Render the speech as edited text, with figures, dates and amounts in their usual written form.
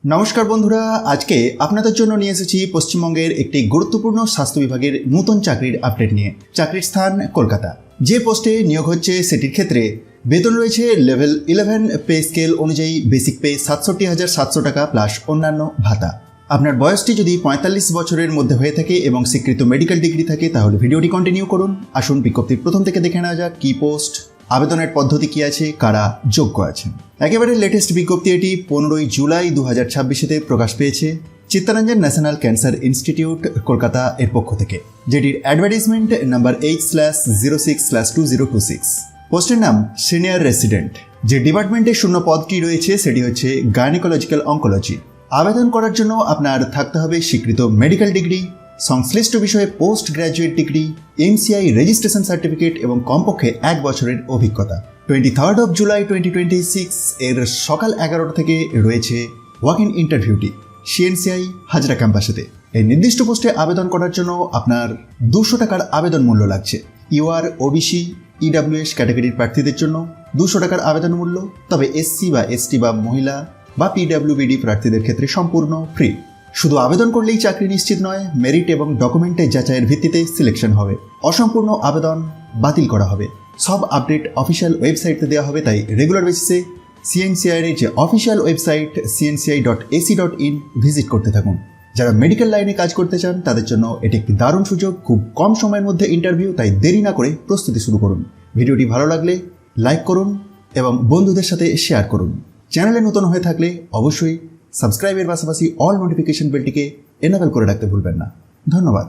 নমস্কার বন্ধুরা, আজকে আপনাদের জন্য নিয়ে এসেছি পশ্চিমবঙ্গের একটি গুরুত্বপূর্ণ স্বাস্থ্য বিভাগের নতুন চাকরির আপডেট নিয়ে। চাকরির স্থান কলকাতা। যে পোস্টে নিয়োগ হচ্ছে সেটির ক্ষেত্রে বেতন রয়েছে লেভেল 11 পে স্কেল অনুযায়ী বেসিক পে ৬৭,৭০০ টাকা প্লাস অন্যান্য ভাতা। আপনার বয়সটি যদি ৪৫ বছরের মধ্যে হয়ে থাকে এবং স্বীকৃত মেডিকেল ডিগ্রি থাকে তাহলে ভিডিওটি কন্টিনিউ করুন। আসুন বিজ্ঞপ্তির প্রথম থেকে দেখে নেওয়া যাক কি পোস্ট, আবেদনের পদ্ধতি কি আছে, কারা যোগ্য আছেন। একেবারে লেটেস্ট বিজ্ঞপ্তি এটি ১৫ই জুলাই ২০২৬-তে প্রকাশ পেয়েছে Chittaranjan national cancer institute Kolkata এর পক্ষ থেকে, যেটির অ্যাডভার্টাইজমেন্ট নাম্বার 8/06/2026। পোস্টের নাম সিনিয়র রেসিডেন্ট। যে ডিপার্টমেন্টের শূন্য পদটি রয়েছে সেটি হচ্ছে গাইনোকোলজিক্যাল অঙ্কোলজি। আবেদন করার জন্য আপনার থাকতে হবে স্বীকৃত মেডিকেল ডিগ্রি, সংশ্লিষ্ট বিষয়ে post graduate degree, MCI registration certificate এবং কমপক্ষে ১ বছরের অভিজ্ঞতা। 23 জুলাই 2026 এর সকাল 11টা থেকে রয়েছে ওয়াক ইন ইন্টারভিউটি সিএনসিআই হাজরা ক্যাম্পাসেতে। এই নির্দিষ্ট পোস্টে আবেদন করার জন্য আপনার 200 টাকার আবেদন মূল্য লাগছে। ইউআর, ওবিসি, ইডাব্লিউএস ক্যাটাগরির প্রার্থীদের জন্য 200 টাকার আবেদন মূল্য, তবে এসসি বা এসটি বা মহিলা বা পিডাব্লিউবিডি প্রার্থীদের ক্ষেত্রে সম্পূর্ণ ফ্রি। শুধু আবেদন করলেই চাকরি নিশ্চিত নয়, মেরিট এবং ডকুমেন্টের যাচাইয়ের ভিত্তিতে সিলেকশন হবে। অসম্পূর্ণ আবেদন বাতিল করা হবে। সব আপডেট অফিসিয়াল ওয়েবসাইটে দেওয়া হবে, তাই রেগুলার বেসিসে সিএনসিআইয়ের যে অফিসিয়াল ওয়েবসাইট cnci.ac.in ভিজিট করতে থাকুন। যারা মেডিকেল লাইনে কাজ করতে চান তাদের জন্য এটি একটি দারুণ সুযোগ। খুব কম সময়ের মধ্যে ইন্টারভিউ, তাই দেরি না করে প্রস্তুতি শুরু করুন। ভিডিওটি ভালো লাগলে লাইক করুন এবং বন্ধুদের সাথে শেয়ার করুন। চ্যানেলে নতুন হয়ে থাকলে অবশ্যই সাবস্ক্রাইবের পাশাপাশি অল নোটিফিকেশন বেলটিকে এনেবল করে রাখতে ভুলবেন না। ধন্যবাদ।